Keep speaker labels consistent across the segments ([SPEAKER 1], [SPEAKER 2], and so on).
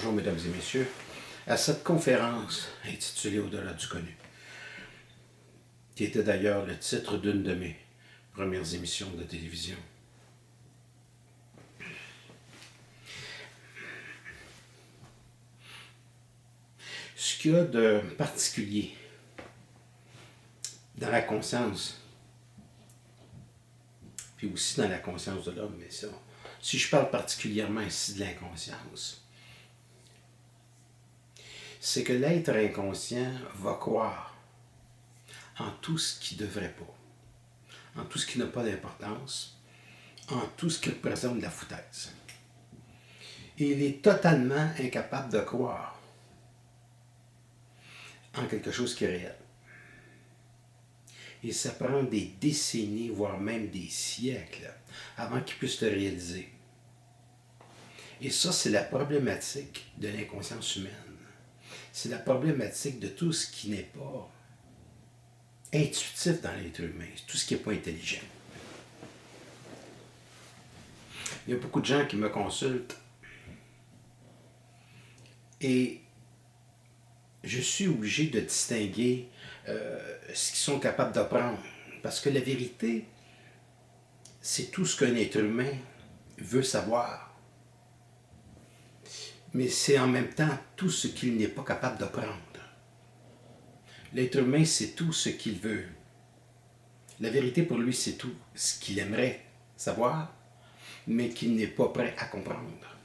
[SPEAKER 1] Bonjour mesdames et messieurs, à cette conférence intitulée Au-delà du connu, qui était d'ailleurs le titre d'une de mes premières émissions de télévision. Ce qu'il y a de particulier dans la conscience, puis aussi dans la conscience de l'homme, mais ça, si je parle particulièrement ici de l'inconscience, c'est que l'être inconscient va croire en tout ce qui ne devrait pas, en tout ce qui n'a pas d'importance, en tout ce qui représente de la foutaise. Et il est totalement incapable de croire en quelque chose qui est réel. Et ça prend des décennies, voire même des siècles, avant qu'il puisse le réaliser. Et ça, c'est la problématique de l'inconscience humaine. C'est la problématique de tout ce qui n'est pas intuitif dans l'être humain, tout ce qui n'est pas intelligent. Il y a beaucoup de gens qui me consultent et je suis obligé de distinguer ce qu'ils sont capables d'apprendre. Parce que la vérité, c'est tout ce qu'un être humain veut savoir. Mais c'est en même temps tout ce qu'il n'est pas capable d'apprendre. L'être humain, c'est tout ce qu'il veut. La vérité pour lui, c'est tout ce qu'il aimerait savoir, mais qu'il n'est pas prêt à comprendre.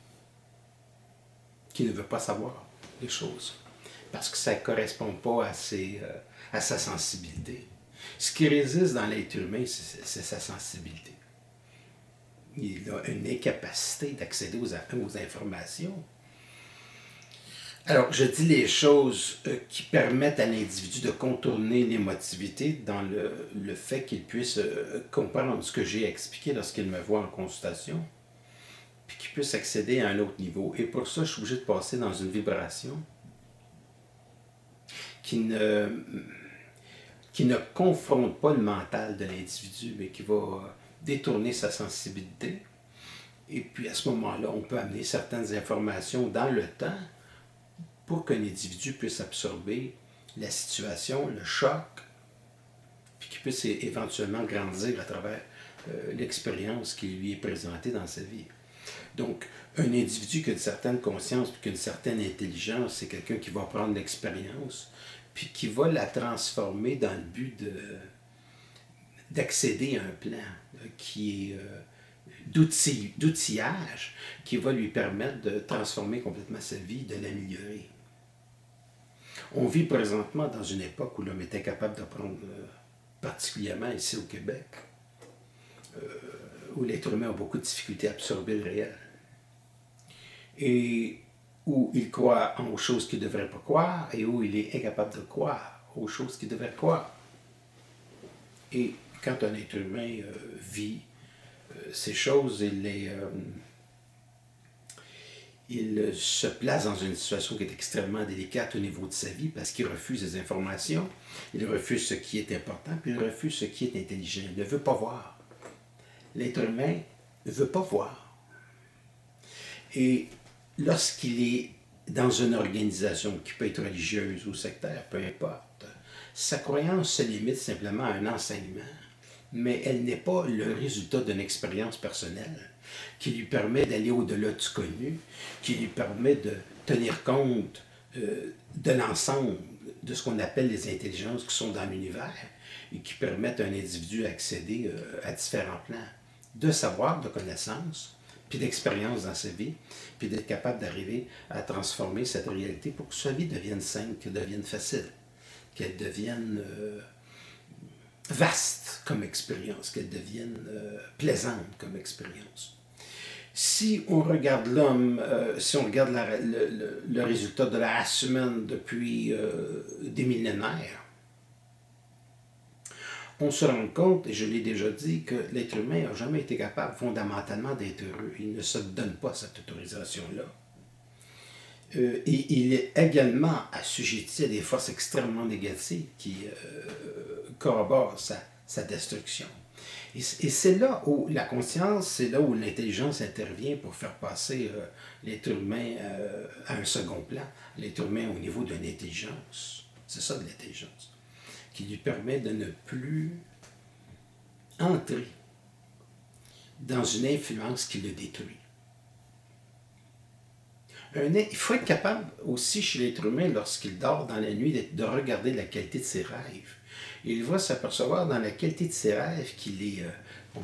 [SPEAKER 1] Qu'il ne veut pas savoir les choses. Parce que ça ne correspond pas à sa sensibilité. Ce qui résiste dans l'être humain, c'est sa sensibilité. Il a une incapacité d'accéder aux informations. Alors, je dis les choses qui permettent à l'individu de contourner l'émotivité dans le fait qu'il puisse comprendre ce que j'ai expliqué lorsqu'il me voit en consultation, puis qu'il puisse accéder à un autre niveau. Et pour ça, je suis obligé de passer dans une vibration qui ne confronte pas le mental de l'individu, mais qui va détourner sa sensibilité. Et puis à ce moment-là, on peut amener certaines informations dans le temps pour qu'un individu puisse absorber la situation, le choc, puis qu'il puisse éventuellement grandir à travers l'expérience qui lui est présentée dans sa vie. Donc, un individu qui a une certaine conscience, puis qui a une certaine intelligence, c'est quelqu'un qui va prendre l'expérience, puis qui va la transformer dans le but d'accéder à un plan qui est d'outillage, qui va lui permettre de transformer complètement sa vie, de l'améliorer. On vit présentement dans une époque où l'homme est incapable d'apprendre, particulièrement ici au Québec, où l'être humain a beaucoup de difficultés à absorber le réel. Et où il croit aux choses qu'il ne devrait pas croire et où il est incapable de croire aux choses qu'il devrait croire. Et quand un être humain vit ces choses, il se place dans une situation qui est extrêmement délicate au niveau de sa vie parce qu'il refuse les informations, il refuse ce qui est important, puis il refuse ce qui est intelligent. Il ne veut pas voir. L'être humain ne veut pas voir. Et lorsqu'il est dans une organisation qui peut être religieuse ou sectaire, peu importe, sa croyance se limite simplement à un enseignement, mais elle n'est pas le résultat d'une expérience personnelle qui lui permet d'aller au-delà du connu, qui lui permet de tenir compte de l'ensemble de ce qu'on appelle les intelligences qui sont dans l'univers et qui permettent à un individu d'accéder à différents plans de savoir, de connaissances, puis d'expérience dans sa vie, puis d'être capable d'arriver à transformer cette réalité pour que sa vie devienne simple, qu'elle devienne facile, qu'elle devienne vaste comme expérience, qu'elle devienne plaisante comme expérience. Si on regarde l'homme, si on regarde le résultat de la race humaine depuis des millénaires, on se rend compte, et je l'ai déjà dit, que l'être humain n'a jamais été capable fondamentalement d'être heureux. Il ne se donne pas cette autorisation-là. Et il est également assujetti à des forces extrêmement négatives qui corroborent sa destruction. Et c'est là où la conscience, c'est là où l'intelligence intervient pour faire passer l'être humain à un second plan, l'être humain au niveau d'une intelligence. C'est ça de l'intelligence, qui lui permet de ne plus entrer dans une influence qui le détruit. Il faut être capable aussi chez l'être humain, lorsqu'il dort dans la nuit, de regarder la qualité de ses rêves. Il va s'apercevoir dans la qualité de ses rêves qu'il est,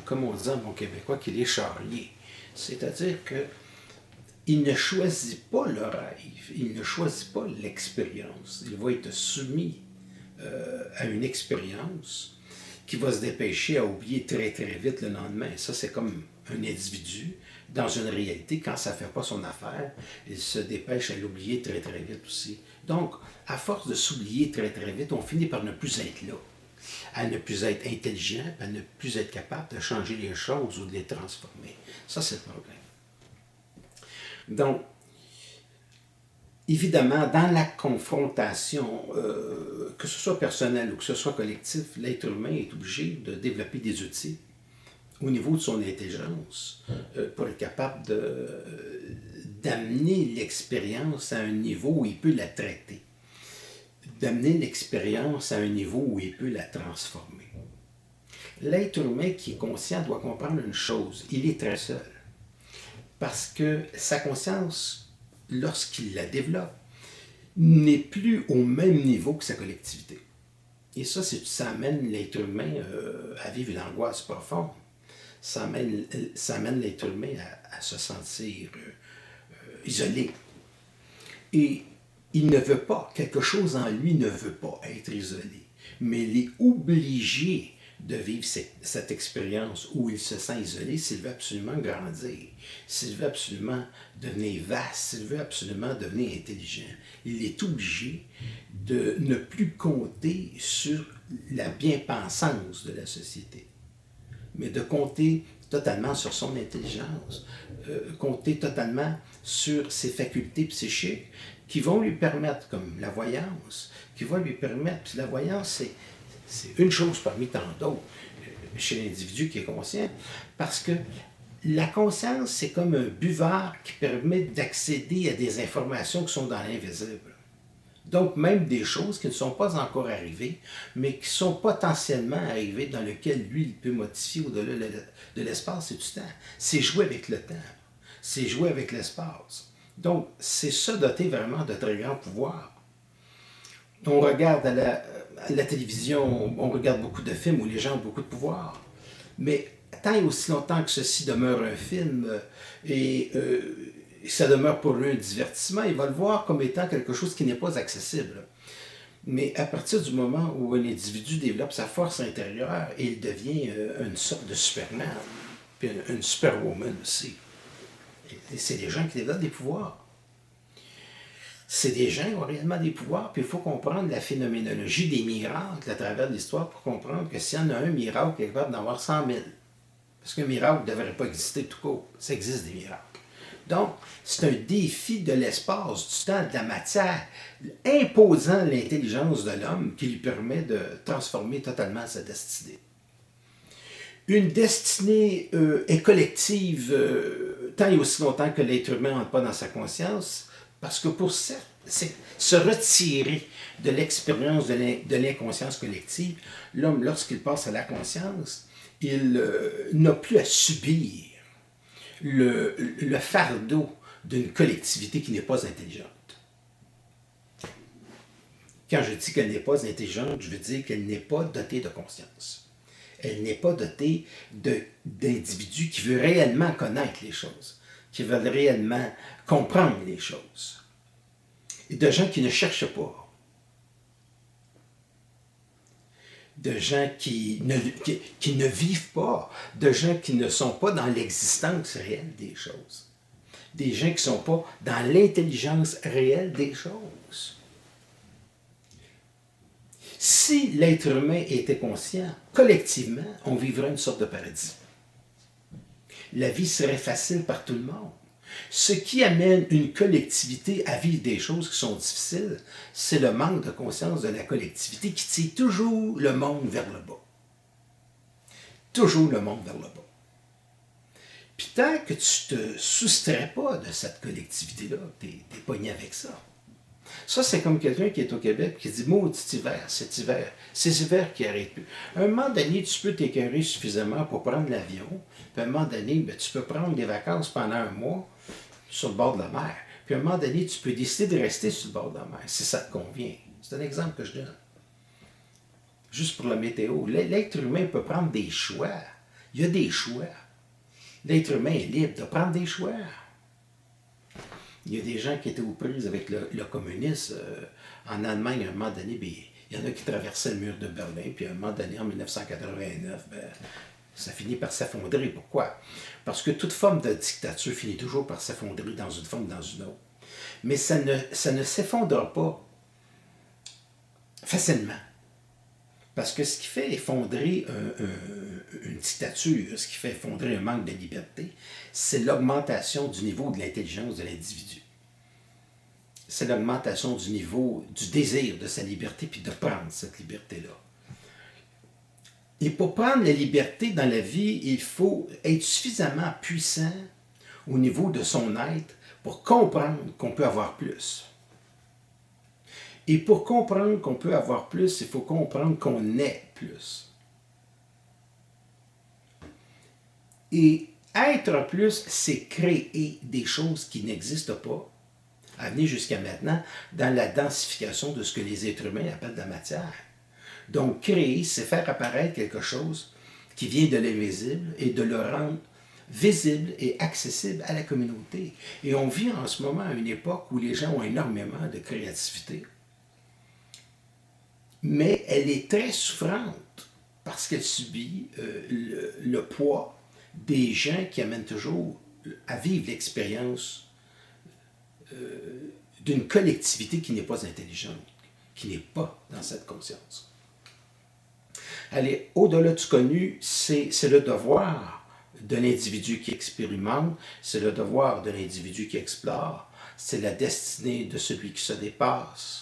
[SPEAKER 1] comme on dit en bon québécois, qu'il est charrier. C'est-à-dire qu'il ne choisit pas le rêve, il ne choisit pas l'expérience. Il va être soumis à une expérience qui va se dépêcher à oublier très très vite le lendemain. Ça, c'est comme un individu dans une réalité, quand ça ne fait pas son affaire, il se dépêche à l'oublier très très vite aussi. Donc, à force de s'oublier très très vite, on finit par ne plus être là, à ne plus être intelligent, à ne plus être capable de changer les choses ou de les transformer. Ça, c'est le problème. Donc, évidemment, dans la confrontation, que ce soit personnel ou que ce soit collectif, l'être humain est obligé de développer des outils au niveau de son intelligence pour être capable d'amener l'expérience à un niveau où il peut la traiter, d'amener l'expérience à un niveau où il peut la transformer. L'être humain qui est conscient doit comprendre une chose, il est très seul, parce que sa conscience, lorsqu'il la développe, n'est plus au même niveau que sa collectivité. Et ça amène l'être humain à vivre une angoisse profonde. Ça amène l'être humain à se sentir isolé. Et il ne veut pas, quelque chose en lui ne veut pas être isolé, mais il est obligé de vivre cette expérience où il se sent isolé s'il veut absolument grandir, s'il veut absolument devenir vaste, s'il veut absolument devenir intelligent. Il est obligé de ne plus compter sur la bien-pensance de la société, mais de compter totalement sur son intelligence, compter totalement sur ses facultés psychiques qui vont lui permettre, comme la voyance, qui vont lui permettre, puis la voyance, c'est une chose parmi tant d'autres chez l'individu qui est conscient, parce que la conscience, c'est comme un buvard qui permet d'accéder à des informations qui sont dans l'invisible. Donc, même des choses qui ne sont pas encore arrivées, mais qui sont potentiellement arrivées, dans lesquelles lui, il peut modifier au-delà de l'espace et du temps. C'est jouer avec le temps. C'est jouer avec l'espace. Donc, c'est ça doter vraiment de très grands pouvoirs. On regarde à la télévision, on regarde beaucoup de films où les gens ont beaucoup de pouvoir. Mais tant et aussi longtemps que ceci demeure un film et ça demeure pour lui un divertissement, il va le voir comme étant quelque chose qui n'est pas accessible. Mais à partir du moment où un individu développe sa force intérieure, il devient une sorte de Superman, puis une Superwoman aussi. Et c'est des gens qui développent des pouvoirs. C'est des gens qui ont réellement des pouvoirs, puis il faut comprendre la phénoménologie des miracles à travers l'histoire pour comprendre que s'il y en a un miracle qui est capable d'en avoir 100 000, parce qu'un miracle ne devrait pas exister tout court, ça existe des miracles. Donc, c'est un défi de l'espace, du temps, de la matière, imposant l'intelligence de l'homme qui lui permet de transformer totalement sa destinée. Une destinée est collective tant et aussi longtemps que l'être humain n'entre pas dans sa conscience, parce que pour ça, c'est se retirer de l'expérience de l'inconscience collective, l'homme, lorsqu'il passe à la conscience, il n'a plus à subir le fardeau d'une collectivité qui n'est pas intelligente. Quand je dis qu'elle n'est pas intelligente, je veux dire qu'elle n'est pas dotée de conscience. Elle n'est pas dotée d'individus qui veulent réellement connaître les choses, qui veulent réellement comprendre les choses. Et de gens qui ne cherchent pas. De gens qui ne vivent pas, de gens qui ne sont pas dans l'existence réelle des choses, des gens qui ne sont pas dans l'intelligence réelle des choses. Si l'être humain était conscient, collectivement, on vivrait une sorte de paradis. La vie serait facile par tout le monde. Ce qui amène une collectivité à vivre des choses qui sont difficiles, c'est le manque de conscience de la collectivité qui tire toujours le monde vers le bas. toujours le monde vers le bas. Puis tant que tu ne te soustrais pas de cette collectivité-là, tu es pogné avec ça. Ça, c'est comme quelqu'un qui est au Québec qui dit maudit hiver, cet hiver, ces hivers qui n'arrêtent plus. À un moment donné, tu peux t'écœurer suffisamment pour prendre l'avion. Puis à un moment donné, ben, tu peux prendre des vacances pendant un mois sur le bord de la mer. Puis à un moment donné, tu peux décider de rester sur le bord de la mer, si ça te convient. C'est un exemple que je donne. Juste pour la météo. L'être humain peut prendre des choix. Il y a des choix. L'être humain est libre de prendre des choix. Il y a des gens qui étaient aux prises avec le communisme. En Allemagne, à un moment donné, ben, il y en a qui traversaient le mur de Berlin, puis à un moment donné, en 1989, ben, ça finit par s'effondrer. Pourquoi? Parce que toute forme de dictature finit toujours par s'effondrer dans une forme ou dans une autre. Mais ça ne s'effondre pas facilement. Parce que ce qui fait effondrer une dictature, ce qui fait effondrer un manque de liberté, c'est l'augmentation du niveau de l'intelligence de l'individu. C'est l'augmentation du niveau du désir de sa liberté, puis de prendre cette liberté-là. Et pour prendre la liberté dans la vie, il faut être suffisamment puissant au niveau de son être pour comprendre qu'on peut avoir plus. Et pour comprendre qu'on peut avoir plus, il faut comprendre qu'on est plus. Et être plus, c'est créer des choses qui n'existent pas, à venir jusqu'à maintenant, dans la densification de ce que les êtres humains appellent de la matière. Donc, créer, c'est faire apparaître quelque chose qui vient de l'invisible et de le rendre visible et accessible à la communauté. Et on vit en ce moment à une époque où les gens ont énormément de créativité. Mais elle est très souffrante parce qu'elle subit le poids des gens qui amènent toujours à vivre l'expérience d'une collectivité qui n'est pas intelligente, qui n'est pas dans cette conscience. Allez, au-delà du connu, c'est le devoir de l'individu qui expérimente, c'est le devoir de l'individu qui explore, c'est la destinée de celui qui se dépasse.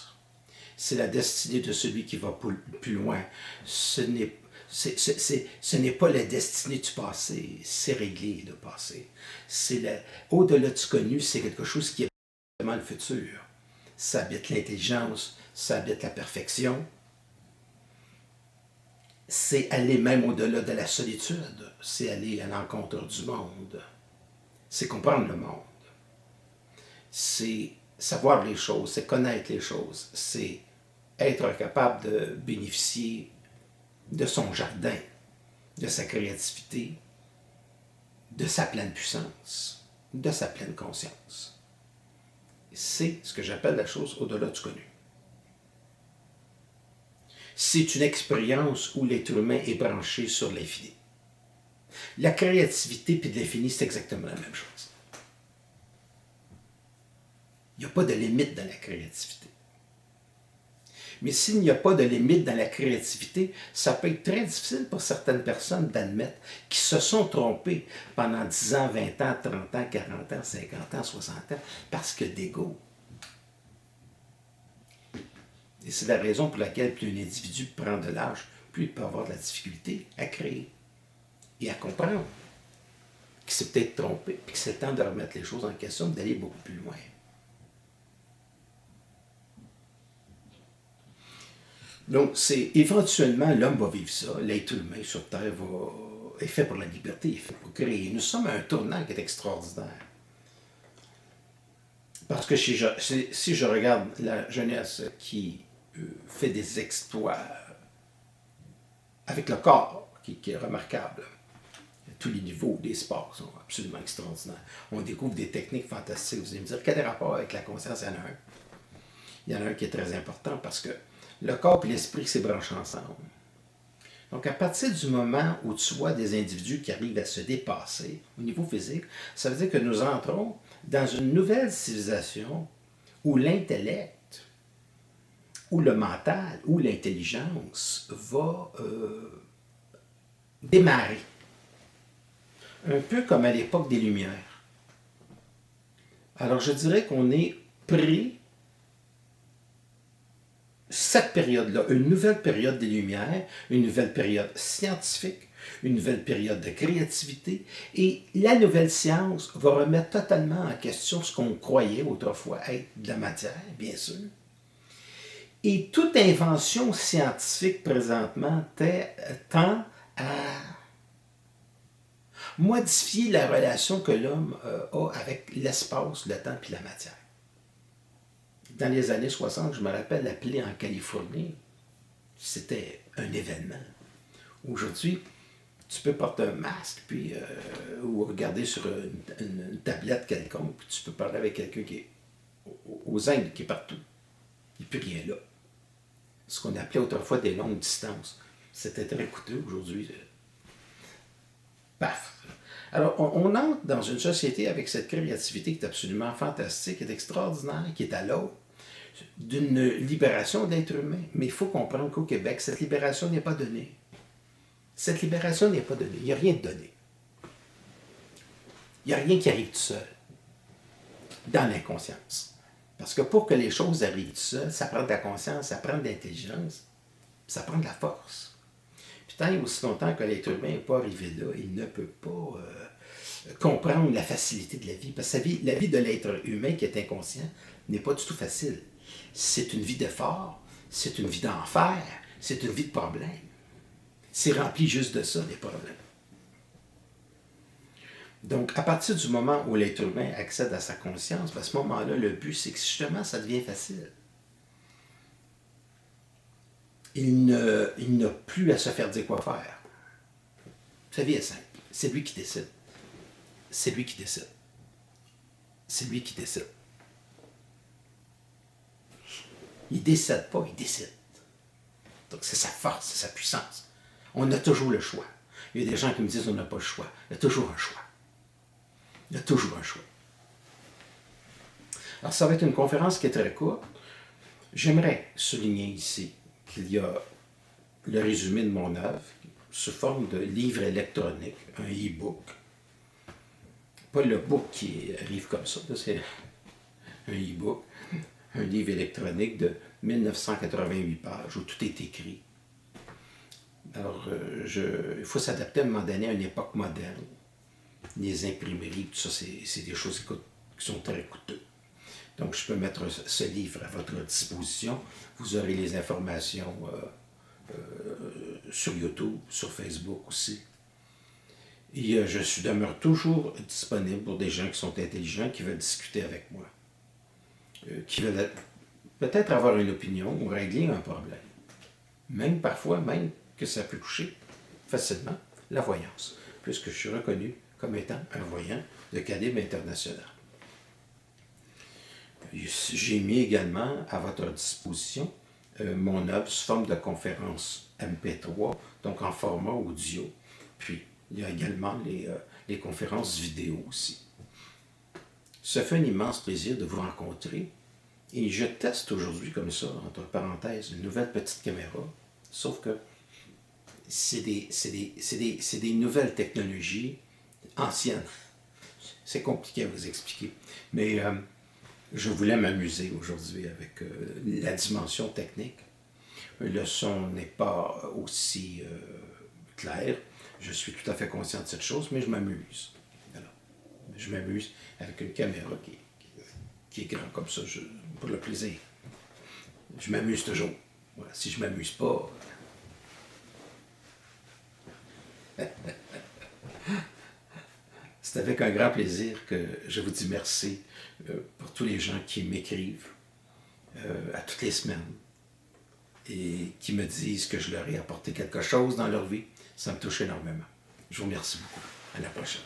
[SPEAKER 1] C'est la destinée de celui qui va plus loin. Ce n'est pas la destinée du passé, c'est régler le passé. Au-delà du connu, c'est quelque chose qui est vraiment le futur. Ça habite l'intelligence, ça habite la perfection. C'est aller même au-delà de la solitude, c'est aller à l'encontre du monde. C'est comprendre le monde. C'est savoir les choses, c'est connaître les choses, c'est être capable de bénéficier de son jardin, de sa créativité, de sa pleine puissance, de sa pleine conscience. C'est ce que j'appelle la chose au-delà du connu. C'est une expérience où l'être humain est branché sur l'infini. La créativité et l'infini, c'est exactement la même chose. Il n'y a pas de limite dans la créativité. Mais s'il n'y a pas de limite dans la créativité, ça peut être très difficile pour certaines personnes d'admettre qu'ils se sont trompés pendant 10 ans, 20 ans, 30 ans, 40 ans, 50 ans, 60 ans, parce que d'ego. Et c'est la raison pour laquelle plus un individu prend de l'âge, plus il peut avoir de la difficulté à créer et à comprendre qu'il s'est peut-être trompé, puis que c'est le temps de remettre les choses en question, d'aller beaucoup plus loin. Donc, c'est éventuellement, l'homme va vivre ça, l'être humain sur Terre est fait pour la liberté, il est fait pour créer. Nous sommes à un tournant qui est extraordinaire. Parce que si je regarde la jeunesse qui fait des exploits avec le corps, qui est remarquable, tous les niveaux des sports sont absolument extraordinaires. On découvre des techniques fantastiques. Vous allez me dire, quel rapport avec la conscience? Il y en a un. Il y en a un qui est très important parce que le corps et l'esprit se branchent ensemble. Donc, à partir du moment où tu vois des individus qui arrivent à se dépasser au niveau physique, ça veut dire que nous entrons dans une nouvelle civilisation où l'intellect, où le mental, où l'intelligence va démarrer. Un peu comme à l'époque des Lumières. Alors, je dirais qu'on est pris cette période-là, une nouvelle période des Lumières, une nouvelle période scientifique, une nouvelle période de créativité, et la nouvelle science va remettre totalement en question ce qu'on croyait autrefois être de la matière, bien sûr. Et toute invention scientifique présentement tend à modifier la relation que l'homme a avec l'espace, le temps et la matière. Dans les années 60, je me rappelle la plaie en Californie, c'était un événement. Aujourd'hui, tu peux porter un masque puis, ou regarder sur une tablette quelconque, puis tu peux parler avec quelqu'un qui est aux Indes, qui est partout. Il n'y a plus rien là. Ce qu'on appelait autrefois des longues distances. C'était très coûteux aujourd'hui. Paf! Alors, on entre dans une société avec cette créativité qui est absolument fantastique, qui est extraordinaire, qui est à l'aube d'une libération de l'être humain. Mais il faut comprendre qu'au Québec, cette libération n'est pas donnée. Cette libération n'est pas donnée. Il n'y a rien de donné. Il n'y a rien qui arrive tout seul dans l'inconscience. Parce que pour que les choses arrivent tout seul, ça prend de la conscience, ça prend de l'intelligence, ça prend de la force. Puis tant et aussi longtemps que l'être humain n'est pas arrivé là, il ne peut pas comprendre la facilité de la vie. Parce que la vie de l'être humain qui est inconscient n'est pas du tout facile. C'est une vie d'effort, c'est une vie d'enfer, c'est une vie de problèmes. C'est rempli juste de ça, des problèmes. Donc, à partir du moment où l'être humain accède à sa conscience, à ce moment-là, le but, c'est que justement, ça devient facile. Il n'a plus à se faire dire quoi faire. Sa vie est simple. C'est lui qui décide. C'est lui qui décide. C'est lui qui décide. Il ne décide pas, il décide. Donc, c'est sa force, c'est sa puissance. On a toujours le choix. Il y a des gens qui me disent on n'a pas le choix. Il y a toujours un choix. Il y a toujours un choix. Alors, ça va être une conférence qui est très courte. J'aimerais souligner ici qu'il y a le résumé de mon œuvre sous forme de livre électronique, un e-book. Pas le book qui arrive comme ça, c'est un e-book, un livre électronique de 1988 pages où tout est écrit. Alors, il faut s'adapter à un moment donné à une époque moderne. Les imprimeries, tout ça, c'est des choses qui sont très coûteuses. Donc, je peux mettre ce livre à votre disposition. Vous aurez les informations sur YouTube, sur Facebook aussi. Et je demeure toujours disponible pour des gens qui sont intelligents, qui veulent discuter avec moi, qui veulent peut-être avoir une opinion ou régler un problème. Même parfois, même que ça peut toucher facilement la voyance, puisque je suis reconnu comme étant un voyant de calibre international. J'ai mis également à votre disposition mon œuvre sous forme de conférence MP3, donc en format audio. Puis, il y a également les conférences vidéo aussi. Ça fait un immense plaisir de vous rencontrer. Et je teste aujourd'hui comme ça, entre parenthèses, une nouvelle petite caméra. Sauf que c'est des nouvelles technologies anciennes. C'est compliqué à vous expliquer. Mais je voulais m'amuser aujourd'hui avec la dimension technique. Le son n'est pas aussi clair. Je suis tout à fait conscient de cette chose, mais je m'amuse. Alors, je m'amuse avec une caméra qui est grande comme ça, pour le plaisir. Je m'amuse toujours. Voilà. Si je ne m'amuse pas... C'est avec un grand plaisir que je vous dis merci pour tous les gens qui m'écrivent à toutes les semaines et qui me disent que je leur ai apporté quelque chose dans leur vie. Ça me touche énormément. Je vous remercie beaucoup. À la prochaine.